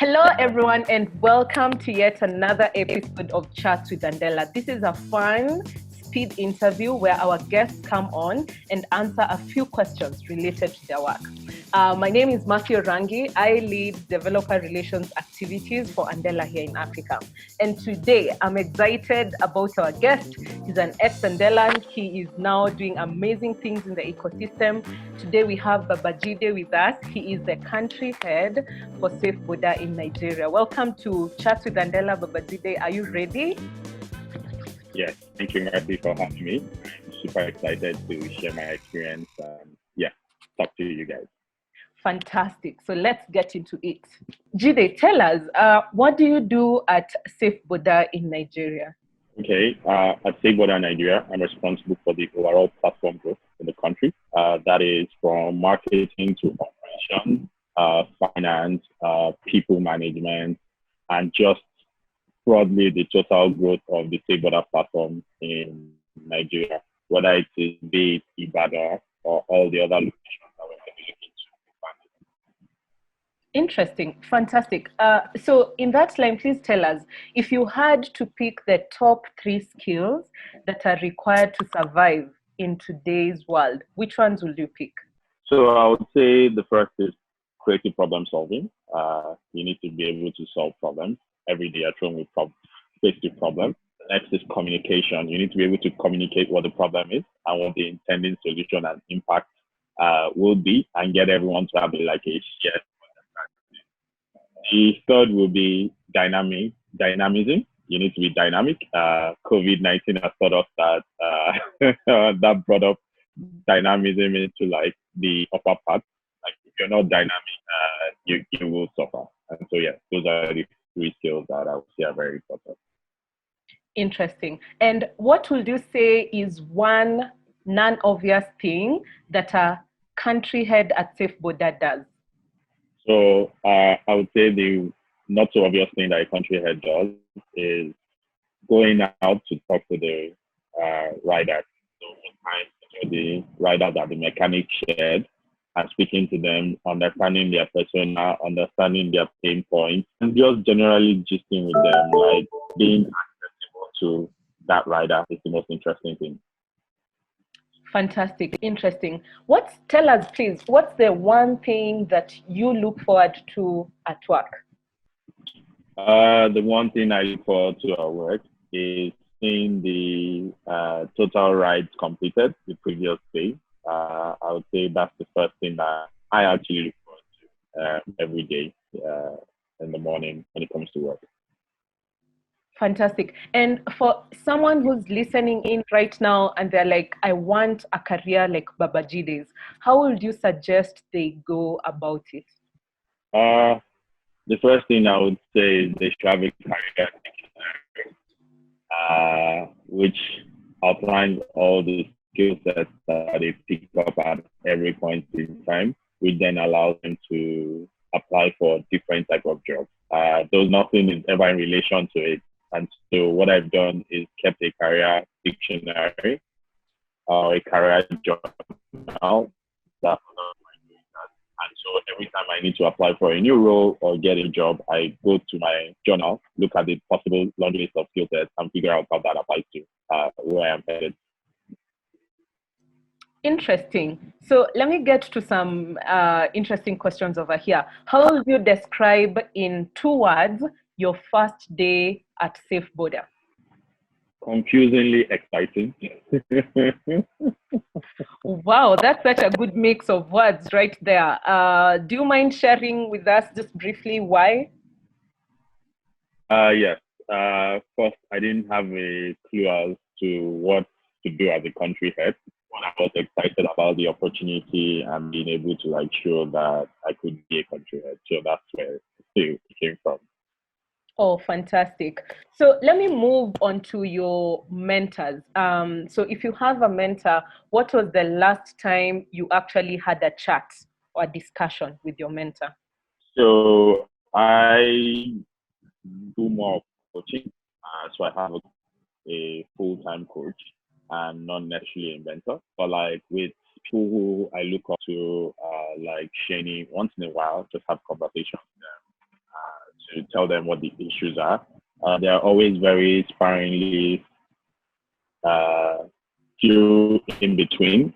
Hello, everyone, and welcome to yet another episode of Chats with Andela. This is a fun speed interview where our guests come on and answer a few questions related to their work. My name is Orangi. I lead developer relations activities for Andela here in Africa. And today I'm excited about our guest. He's an ex-Andelan. He is now doing amazing things in the ecosystem. Today we have Babajide with us. He is the country head for SafeBoda in Nigeria. Welcome to Chat with Andela, Babajide. Are you ready? Yes, thank you, Mercy, for having me. I'm super excited to share my experience and talk to you guys. Fantastic. So let's get into it. Jide, tell us, what do you do at SafeBoda in Nigeria? Okay, at SafeBoda Nigeria, I'm responsible for the overall platform growth in the country. That is from marketing to operations, finance, people management, and just broadly the total growth of the SafeBoda platform in Nigeria, whether it is be Ibadan or all the other locations that we're looking to. Interesting. Fantastic. So in that line, please tell us, if you had to pick the top 3 skills that are required to survive in today's world, which ones would you pick? So I would say the first is creative problem solving. You need to be able to solve problems. Every day at home we face the problem. Next is communication. You need to be able to communicate what the problem is and what the intended solution and impact will be, and get everyone to have a shared. The third will be dynamism. You need to be dynamic. COVID-19 has taught us that that brought up dynamism into the upper part. If you're not dynamic, you will suffer. And so those are the 3 skills that I would say are very important. Interesting. And what would you say is one non-obvious thing that a country head at SafeBoda does? So I would say the not so obvious thing that a country head does is going out to talk to the riders. So the riders that the mechanic shared, and speaking to them, understanding their persona, understanding their pain points, and just generally gisting with them, like being accessible to that rider is the most interesting thing. Fantastic. Interesting. Tell us, please, what's the one thing that you look forward to at work? The one thing I look forward to at work is seeing the total rides completed the previous day. I would say that's the first thing that I actually look forward to every day in the morning when it comes to work. Fantastic. And for someone who's listening in right now and they're like, I want a career like Babajide's, how would you suggest they go about it? The first thing I would say is they should have a career which outlines all the skill sets that they pick up at every point in time, which then allows them to apply for different type of jobs. Though nothing is ever in relation to it. And so what I've done is kept a career dictionary or a career journal. And so every time I need to apply for a new role or get a job, I go to my journal, look at the possible laundry list of skill sets, and figure out how that applies to where I am headed. Interesting. So let me get to some interesting questions over here. How would you describe in 2 words your first day at SafeBoda? Confusingly exciting. Wow, that's such a good mix of words right there. Do you mind sharing with us just briefly why? Yes. First, I didn't have a clue as to what to do as a country head. I was excited about the opportunity and being able to show that I could be a country head. So that's where it came from. Oh, fantastic. So let me move on to your mentors. So if you have a mentor, what was the last time you actually had a chat or a discussion with your mentor? So I do more coaching. So I have a full-time coach and not necessarily a mentor. But with people who I look up to, like Shani, once in a while, just have conversations with them. to tell them what the issues are. They are always very sparingly few in between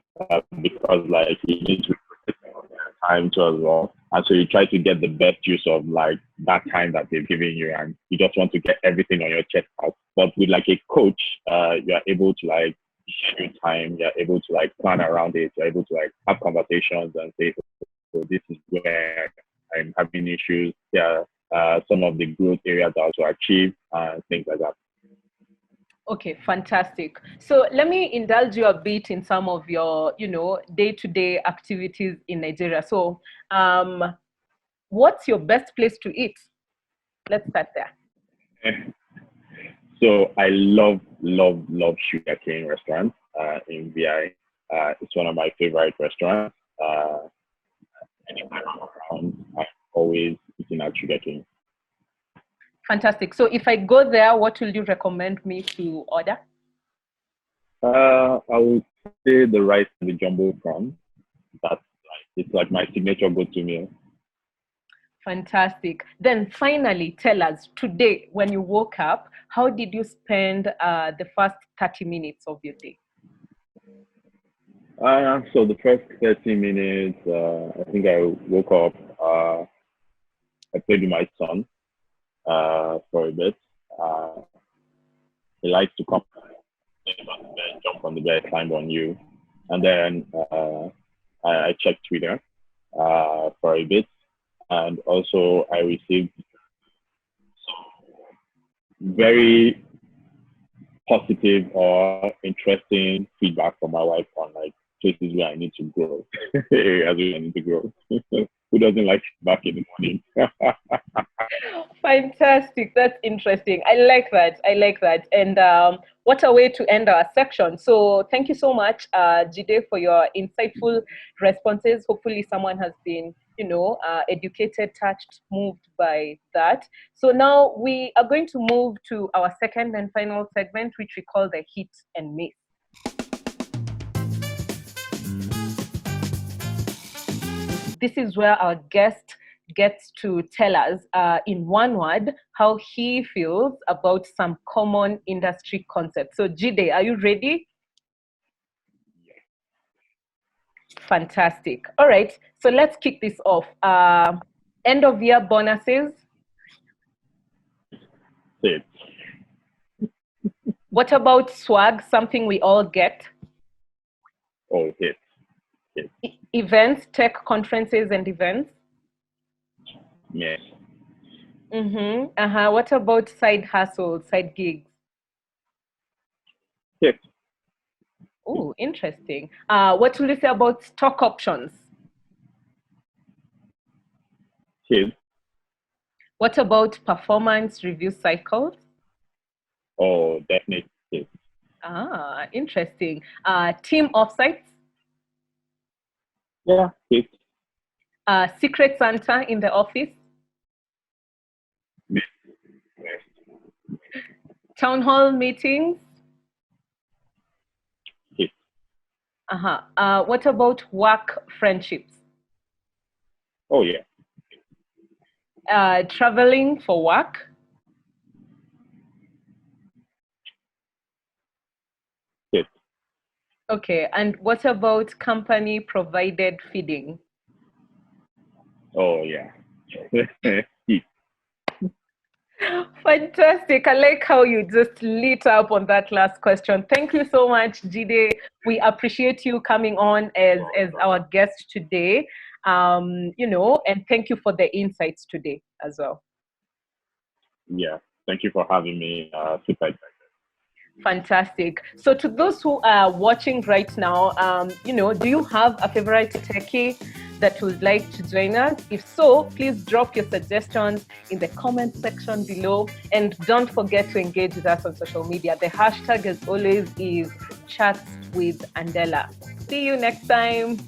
because like you need to protect their time too as well. And so you try to get the best use of like that time that they've given you, and you just want to get everything on your chest out. But with like a coach, you are able to like schedule time, you're able to like plan around it, you're able to like have conversations and say, so this is where I'm having issues. Yeah, some of the growth areas are to achieve and things like that. Okay, fantastic. So let me indulge you a bit in some of your, day-to-day activities in Nigeria. So what's your best place to eat? Let's start there. So I love sugarcane restaurants in VI. It's one of my favorite restaurants. Anytime I'm around, I'm always eating at sugarcane. Fantastic. So if I go there, what will you recommend me to order? I would say the rice and the jumbo prawn. It's like my signature go-to meal. Fantastic. Then finally, tell us today, when you woke up, how did you spend the first 30 minutes of your day? So the first 30 minutes, I think I woke up, I played with my son for a bit. He likes to come jump on the bed, climb on you. And then I checked Twitter for a bit. And also I received very positive or interesting feedback from my wife on like places where I need to grow, areas where I need to grow. Who doesn't like feedback in the morning? Fantastic. That's interesting. I like that. And what a way to end our section. So thank you so much, Jide, for your insightful responses. Hopefully someone has been, educated, touched, moved by that. So now we are going to move to our second and final segment, which we call the hit and miss. This is where our guest gets to tell us in one word how he feels about some common industry concepts. So Jide, are you ready? Fantastic. All right, so let's kick this off. End of year bonuses. It. What about swag, something we all get? Oh, it. Events, tech conferences and events. Yes. What about side hustles, side gigs? Yes. Oh, interesting. What will you say about stock options? Yes. What about performance review cycles? Oh, definitely. Yes. Interesting. Team offsites? Yeah. Yes. Secret Santa in the office? Yes. Town hall meetings? Yes. What about work friendships? Oh, yeah. Traveling for work? Yes. Okay, and what about company provided feeding? Oh, yeah. Yes. Fantastic. I like how you just lit up on that last question. Thank you so much, Jide. We appreciate you coming on as our guest today. And thank you for the insights today as well. Yeah. Thank you for having me. Super excited. Fantastic. So to those who are watching right now, do you have a favorite techie that would like to join us? If so, please drop your suggestions in the comment section below. And don't forget to engage with us on social media. The hashtag, as always, is ChatsWithAndela. See you next time.